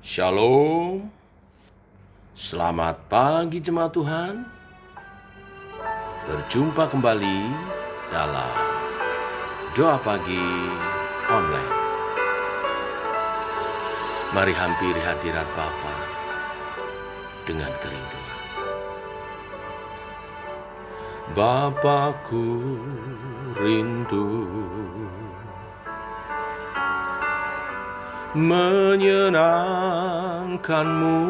Shalom, selamat pagi jemaat Tuhan. Berjumpa kembali dalam doa pagi online. Mari hampiri hadirat Bapa dengan kerinduan. Bapakku rindu menyenangkanmu,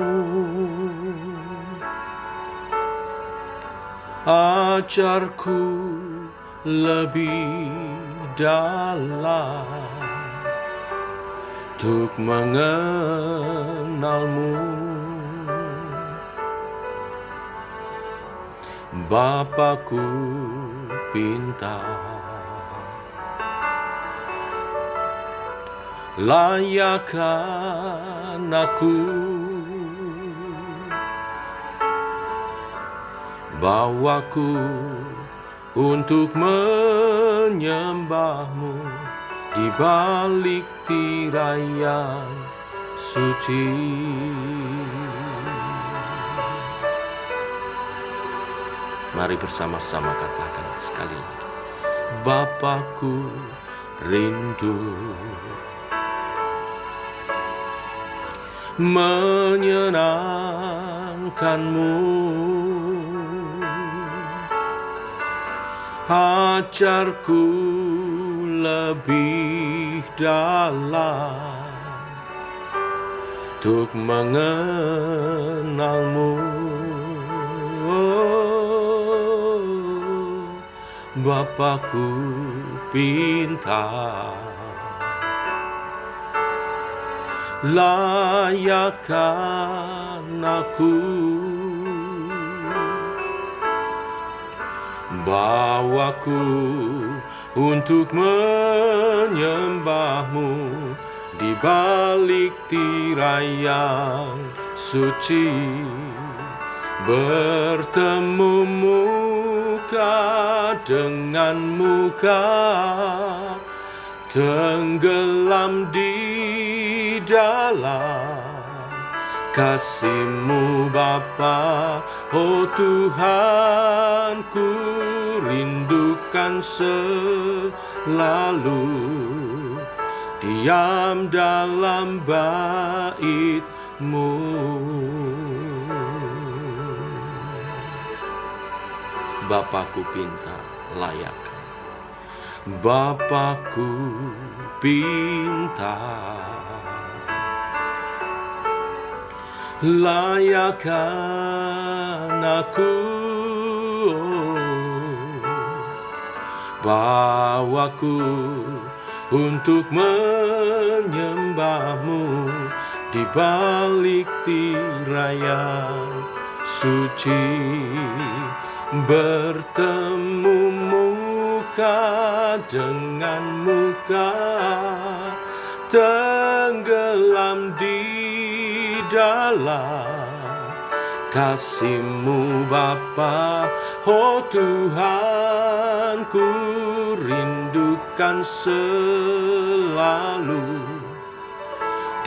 ajarku lebih dalam untuk mengenalmu. Bapakku pinta, layakkan aku, bawaku untuk menyembahmu di balik tirai yang suci. Mari bersama-sama katakan sekali lagi. Bapakku rindu menyenangkanmu, ajarku lebih dalam untuk mengenalmu. Bapakku pinta, layakkan aku, bawaku untuk menyembahmu di balik tirai yang suci, bertemu muka dengan muka, tenggelam di dalam kasih-Mu Bapa. Oh Tuhan, ku rindukan selalu diam dalam bait-Mu. Bapakku pinta, layakkan. Bapakku pinta, layakkan aku, bawaku untuk menyembahmu di balik tirai yang suci, bertemu muka dengan muka, tenggelam di dalam kasih-Mu Bapa. Oh Tuhan, ku rindukan selalu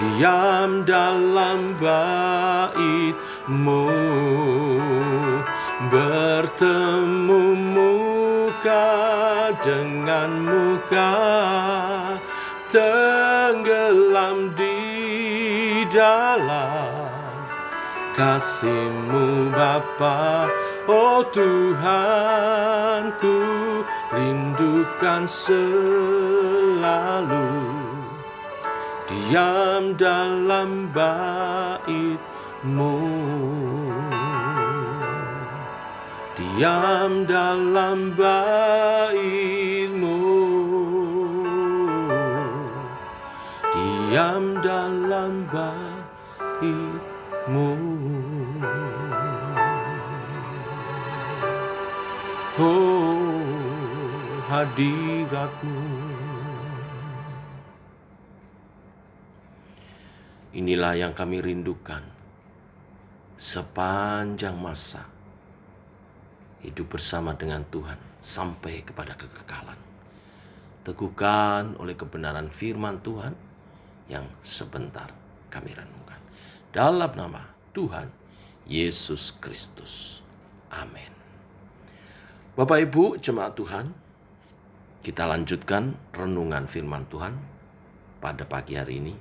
diam dalam bait-Mu, bertemu muka dengan muka, tenggelam di dalam kasih-Mu Bapa. Oh Tuhan, ku rindukan selalu diam dalam bait-Mu, diam dalam bait-Mu, diam dalam bait-Mu. Oh hadirat-Mu, inilah yang kami rindukan sepanjang masa hidup bersama dengan Tuhan sampai kepada kekekalan. Teguhkan oleh kebenaran firman Tuhan yang sebentar kami renungkan. dalam nama Tuhan Yesus Kristus. Amin. Bapak Ibu jemaat Tuhan, kita lanjutkan renungan firman Tuhan pada pagi hari ini.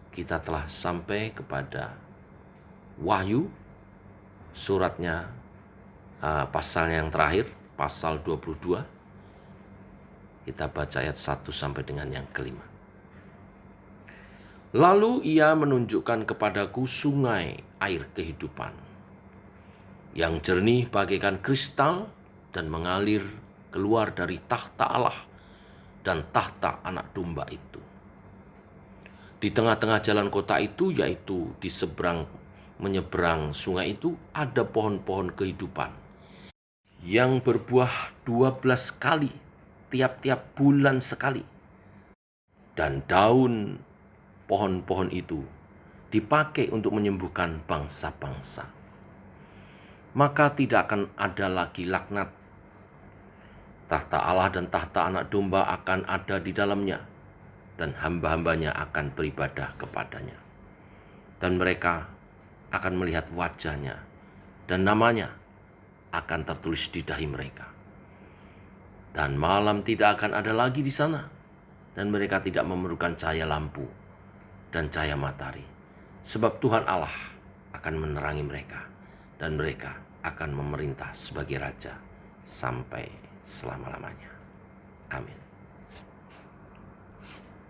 Kita telah sampai kepada Wahyu, suratnya pasalnya yang terakhir, pasal 22. Kita baca ayat 1 sampai dengan yang kelima. Lalu ia menunjukkan kepadaku sungai air kehidupan, yang jernih bagaikan kristal dan mengalir keluar dari tahta Allah dan tahta anak domba itu. Di tengah-tengah jalan kota itu, yaitu di menyeberang sungai itu, ada pohon-pohon kehidupan yang berbuah 12 kali tiap-tiap bulan sekali. Dan daun pohon-pohon itu dipakai untuk menyembuhkan bangsa-bangsa. Maka tidak akan ada lagi laknat. Tahta Allah dan tahta anak domba akan ada di dalamnya, dan hamba-hambanya akan beribadah kepadanya. Dan mereka akan melihat wajahnya, dan namanya akan tertulis di dahi mereka. Dan malam tidak akan ada lagi di sana, dan mereka tidak memerlukan cahaya lampu dan cahaya matahari, sebab Tuhan Allah akan menerangi mereka, dan mereka akan memerintah sebagai raja sampai selama-lamanya. Amin.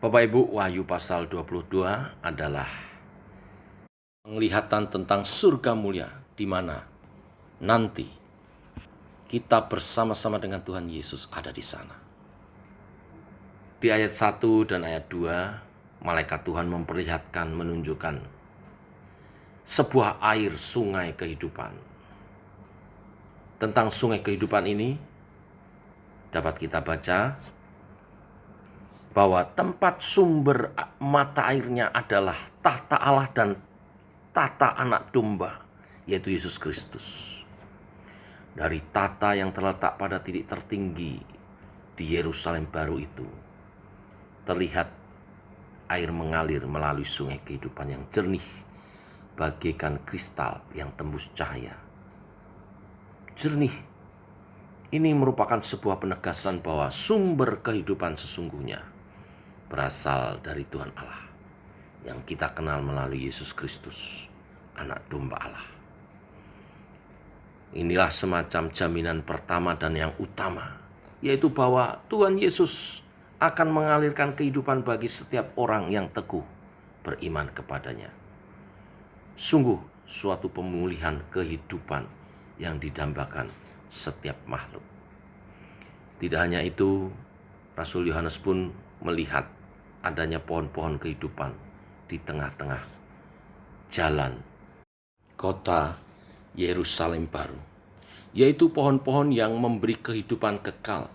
Bapak Ibu, Wahyu pasal 22 adalah penglihatan tentang surga mulia, di mana nanti kita bersama-sama dengan Tuhan Yesus ada di sana. Di ayat 1 dan ayat 2, malaikat Tuhan menunjukkan sebuah air sungai kehidupan. Tentang sungai kehidupan ini dapat kita baca bahwa tempat sumber mata airnya adalah tahta Allah dan tahta anak domba, yaitu Yesus Kristus. Dari tahta yang terletak pada titik tertinggi di Yerusalem baru itu, terlihat air mengalir melalui sungai kehidupan yang jernih, bagaikan kristal yang tembus cahaya. Jernih ini merupakan sebuah penegasan bahwa sumber kehidupan sesungguhnya berasal dari Tuhan Allah, yang kita kenal melalui Yesus Kristus, anak domba Allah. Inilah semacam jaminan pertama dan yang utama, yaitu bahwa Tuhan Yesus akan mengalirkan kehidupan bagi setiap orang yang teguh beriman kepadanya. Sungguh suatu pemulihan kehidupan yang didambakan setiap makhluk. Tidak hanya itu, Rasul Yohanes pun melihat adanya pohon-pohon kehidupan di tengah-tengah jalan kota Yerusalem baru, yaitu pohon-pohon yang memberi kehidupan kekal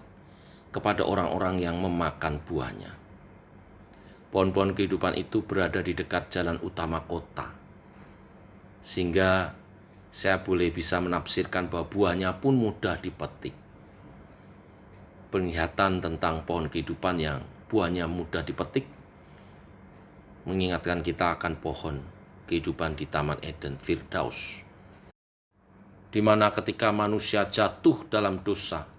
kepada orang-orang yang memakan buahnya. Pohon-pohon kehidupan itu berada di dekat jalan utama kota, sehingga saya boleh bisa menafsirkan bahwa buahnya pun mudah dipetik. Penglihatan tentang pohon kehidupan yang buahnya mudah dipetik mengingatkan kita akan pohon kehidupan di Taman Eden Firdaus, di mana ketika manusia jatuh dalam dosa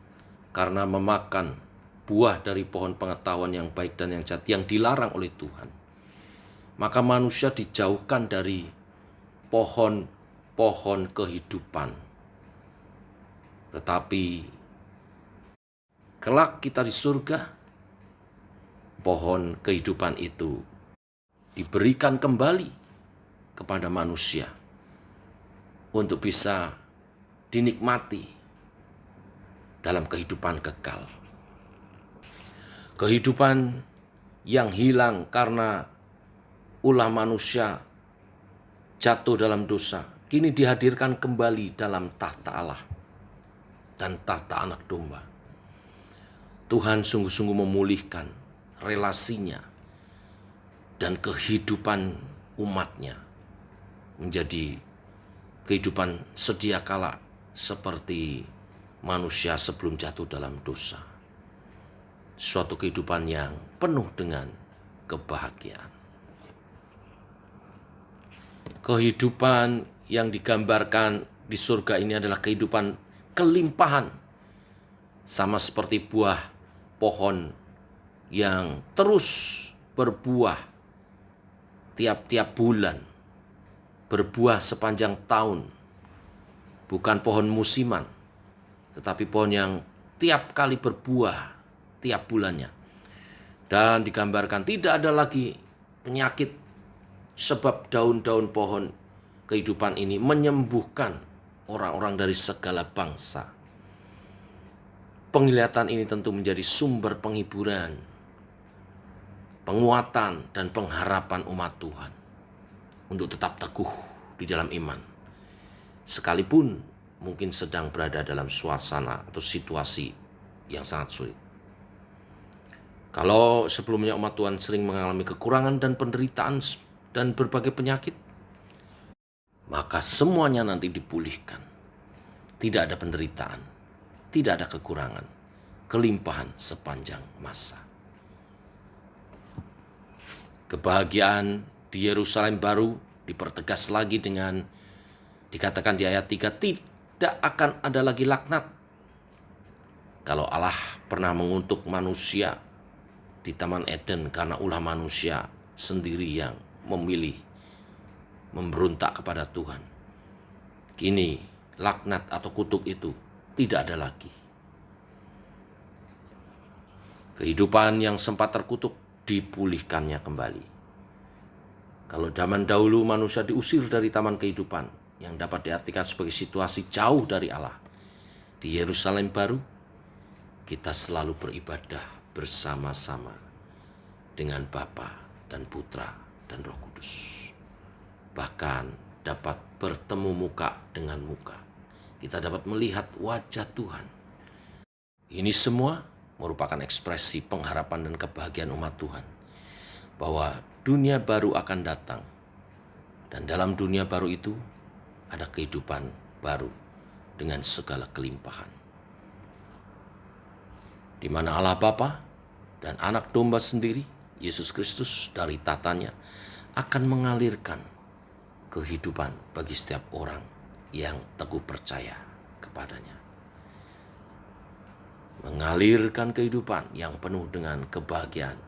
karena memakan buah dari pohon pengetahuan yang baik dan yang jahat yang dilarang oleh Tuhan, maka manusia dijauhkan dari pohon kehidupan. Tetapi kelak kita di surga, pohon kehidupan itu diberikan kembali kepada manusia untuk bisa dinikmati dalam kehidupan kekal. Kehidupan yang hilang karena ulah manusia jatuh dalam dosa, kini dihadirkan kembali dalam tahta Allah dan tahta anak domba. Tuhan sungguh-sungguh memulihkan relasinya dan kehidupan umatnya menjadi kehidupan sedia kala seperti manusia sebelum jatuh dalam dosa. Suatu kehidupan yang penuh dengan kebahagiaan. Kehidupan yang digambarkan di surga ini adalah kehidupan kelimpahan, sama seperti buah pohon yang terus berbuah tiap-tiap bulan, berbuah sepanjang tahun, bukan pohon musiman, tetapi pohon yang tiap kali berbuah tiap bulannya. Dan digambarkan tidak ada lagi penyakit, sebab daun-daun pohon kehidupan ini menyembuhkan orang-orang dari segala bangsa. Penglihatan ini tentu menjadi sumber penghiburan, penguatan, dan pengharapan umat Tuhan untuk tetap teguh di dalam iman, sekalipun mungkin sedang berada dalam suasana atau situasi yang sangat sulit. Kalau sebelumnya umat Tuhan sering mengalami kekurangan dan penderitaan dan berbagai penyakit, maka semuanya nanti dipulihkan. Tidak ada penderitaan, tidak ada kekurangan, kelimpahan sepanjang masa. Kebahagiaan di Yerusalem baru dipertegas lagi dengan dikatakan di ayat 3, tidak akan ada lagi laknat. Kalau Allah pernah mengutuk manusia di Taman Eden karena ulah manusia sendiri yang memilih memberontak kepada Tuhan, kini laknat atau kutuk itu tidak ada lagi. Kehidupan yang sempat terkutuk dipulihkannya kembali. Kalau zaman dahulu manusia diusir dari taman kehidupan yang dapat diartikan sebagai situasi jauh dari Allah, di Yerusalem baru kita selalu beribadah bersama-sama dengan Bapa dan Putra dan Roh Kudus. Bahkan dapat bertemu muka dengan muka. Kita dapat melihat wajah Tuhan. Ini semua merupakan ekspresi pengharapan dan kebahagiaan umat Tuhan, bahwa dunia baru akan datang, dan dalam dunia baru itu ada kehidupan baru dengan segala kelimpahan, di mana Allah Bapa dan Anak Domba sendiri, Yesus Kristus, dari tatanya akan mengalirkan kehidupan bagi setiap orang yang teguh percaya kepadanya. Mengalirkan kehidupan yang penuh dengan kebahagiaan,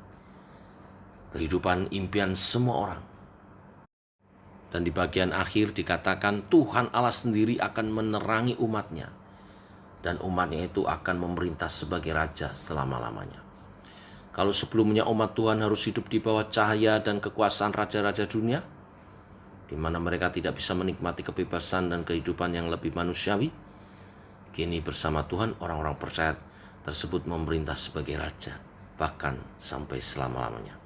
kehidupan impian semua orang. Dan di bagian akhir dikatakan Tuhan Allah sendiri akan menerangi umatnya, dan umatnya itu akan memerintah sebagai raja selama-lamanya. Kalau sebelumnya umat Tuhan harus hidup di bawah cahaya dan kekuasaan raja-raja dunia, di mana mereka tidak bisa menikmati kebebasan dan kehidupan yang lebih manusiawi, kini bersama Tuhan orang-orang percaya tersebut memerintah sebagai raja, bahkan sampai selama-lamanya.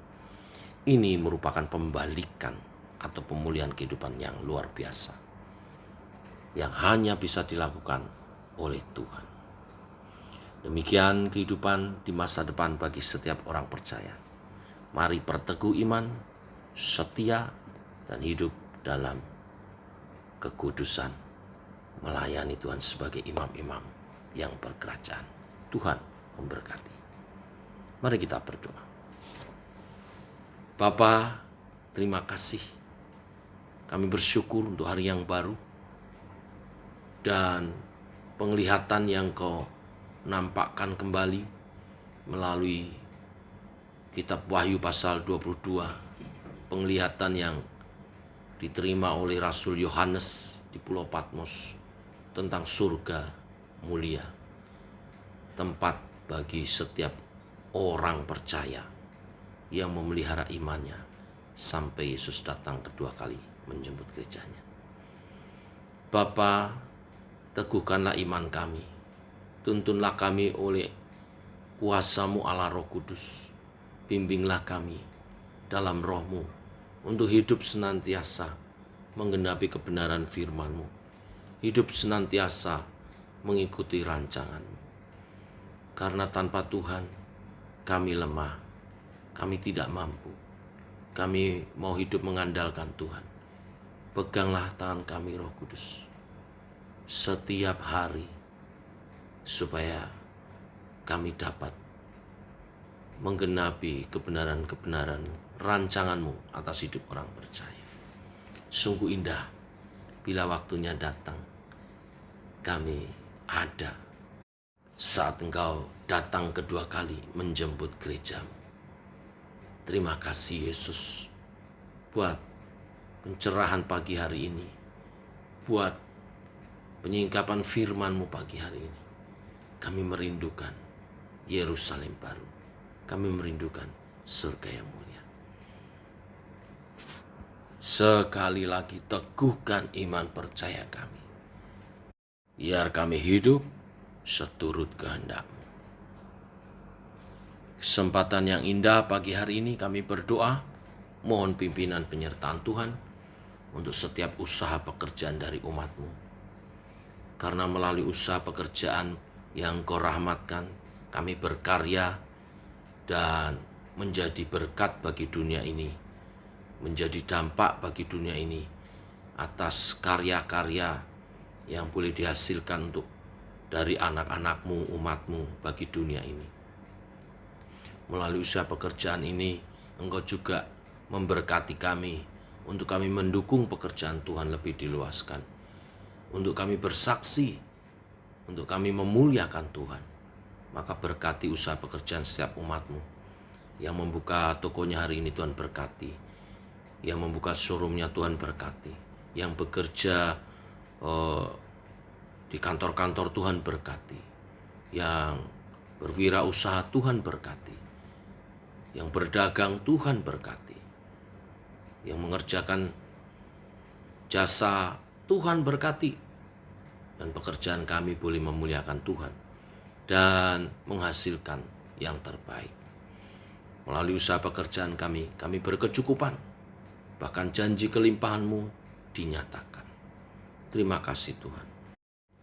Ini merupakan pembalikan atau pemulihan kehidupan yang luar biasa, yang hanya bisa dilakukan oleh Tuhan. Demikian kehidupan di masa depan bagi setiap orang percaya. Mari perteguh iman, setia, dan hidup dalam kekudusan, melayani Tuhan sebagai imam-imam yang berkerajaan. Tuhan memberkati. Mari kita berdoa. Bapa, terima kasih. Kami bersyukur untuk hari yang baru dan penglihatan yang Kau nampakkan kembali melalui kitab Wahyu pasal 22, penglihatan yang diterima oleh Rasul Yohanes di Pulau Patmos tentang surga mulia, tempat bagi setiap orang percaya yang memelihara imannya sampai Yesus datang kedua kali menjemput gerejanya. Bapa, teguhkanlah iman kami, tuntunlah kami oleh kuasa-Mu Allah Roh Kudus, bimbinglah kami dalam roh-Mu untuk hidup senantiasa menggenapi kebenaran firman-Mu, hidup senantiasa mengikuti rancangan-Mu. Karena tanpa Tuhan kami lemah, kami tidak mampu. Kami mau hidup mengandalkan Tuhan. Peganglah tangan kami Roh Kudus setiap hari, supaya kami dapat menggenapi kebenaran-kebenaran rancangan-Mu atas hidup orang percaya. Sungguh indah bila waktunya datang, kami ada saat Engkau datang kedua kali menjemput gerejamu. Terima kasih Yesus buat pencerahan pagi hari ini, buat penyingkapan firman-Mu pagi hari ini. Kami merindukan Yerusalem baru. Kami merindukan surga yang mulia. Sekali lagi teguhkan iman percaya kami. Biar kami hidup seturut kehendak-Mu. Kesempatan yang indah pagi hari ini kami berdoa, mohon pimpinan penyertaan Tuhan untuk setiap usaha pekerjaan dari umat-Mu. Karena melalui usaha pekerjaan yang Kau rahmatkan, kami berkarya dan menjadi berkat bagi dunia ini, menjadi dampak bagi dunia ini atas karya-karya yang boleh dihasilkan untuk dari anak-anak-Mu, umat-Mu bagi dunia ini. Melalui usaha pekerjaan ini, Engkau juga memberkati kami untuk kami mendukung pekerjaan Tuhan lebih diluaskan, untuk kami bersaksi, untuk kami memuliakan Tuhan. Maka berkati usaha pekerjaan setiap umat-Mu. Yang membuka tokonya hari ini Tuhan berkati, yang membuka showroomnya Tuhan berkati, yang bekerja di kantor-kantor Tuhan berkati, yang berwirausaha Tuhan berkati, yang berdagang Tuhan berkati, yang mengerjakan jasa Tuhan berkati, dan pekerjaan kami boleh memuliakan Tuhan dan menghasilkan yang terbaik. Melalui usaha pekerjaan kami berkecukupan, bahkan janji kelimpahan-Mu dinyatakan. Terima kasih Tuhan.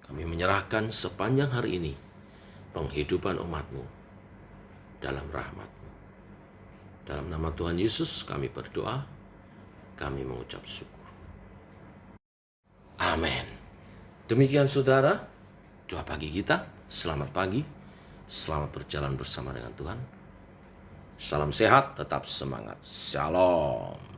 Kami menyerahkan sepanjang hari ini penghidupan umat-Mu dalam rahmat-Mu. Dalam nama Tuhan Yesus kami berdoa, kami mengucap syukur. Amin. Demikian saudara, doa pagi kita. Selamat pagi, selamat berjalan bersama dengan Tuhan. Salam sehat, tetap semangat. Shalom.